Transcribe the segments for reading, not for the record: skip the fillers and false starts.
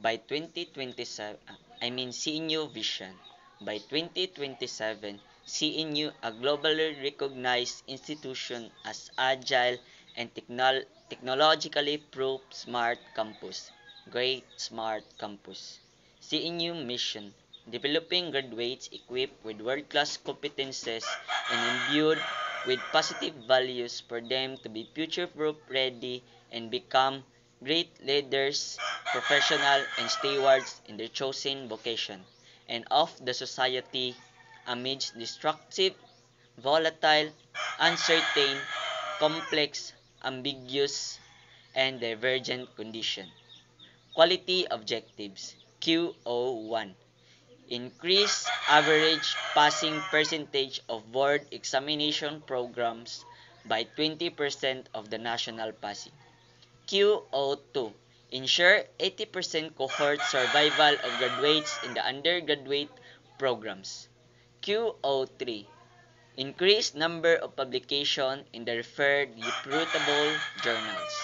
By 2027, CNU vision. By 2027, CNU, a globally recognized institution as agile and technologically proof smart campus. Great Smart Campus. CNU mission, developing graduates equipped with world-class competences and imbued with positive values for them to be future-proof, ready, and become great leaders, professional, and stewards in their chosen vocation, and of the society amidst destructive, volatile, uncertain, complex, ambiguous, and divergent condition. Quality objectives QO1. Increase average passing percentage of board examination programs by 20% of the national passing. QO2. Ensure 80% cohort survival of graduates in the undergraduate programs. QO3. Increase number of publication in the referred reputable journals.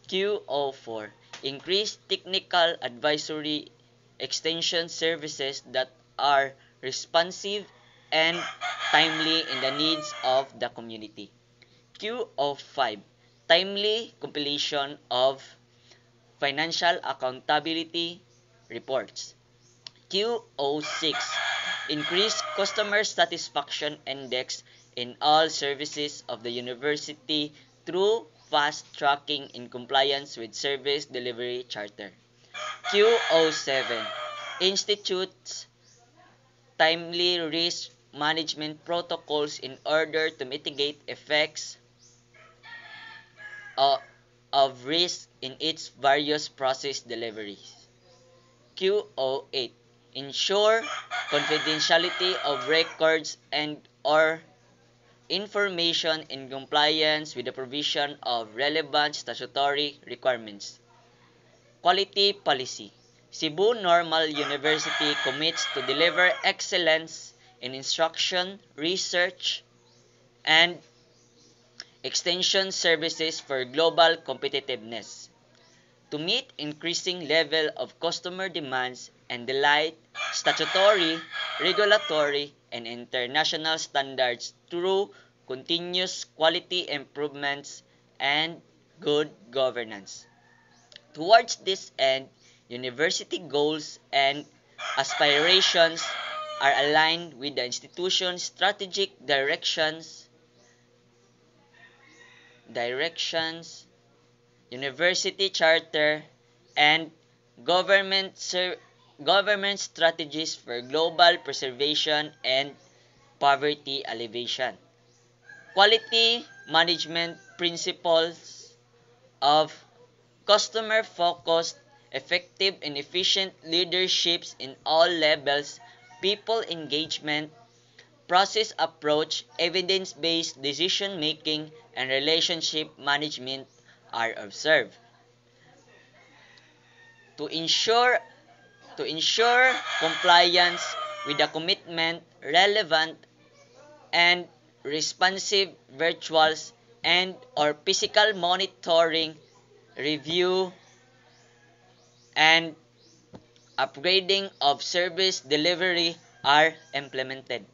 QO4. Increase technical advisory extension services that are responsive and timely in the needs of the community. QO5. Timely compilation of financial accountability reports. QO6. Increase customer satisfaction index in all services of the university through fast tracking in compliance with service delivery charter. QO7. Institutes timely risk management protocols in order to mitigate effects of, of risk in its various process deliveries. QO8. Ensure confidentiality of records and or information in compliance with the provision of relevant statutory requirements. Quality policy. Cebu Normal University commits to deliver excellence in instruction, research, and extension services for global competitiveness. To meet increasing level of customer demands and delight statutory, regulatory, and international standards through continuous quality improvements and good governance. Towards this end, university goals and aspirations are aligned with the institution's strategic directions, university charter, and government government strategies for global preservation and poverty alleviation. Quality management principles of customer-focused, effective and efficient leaderships in all levels, people engagement, process approach, evidence-based decision-making, and relationship management are observed. To ensure to ensure compliance with the commitment, relevant and responsive virtuals and or physical monitoring, review, and upgrading of service delivery are implemented.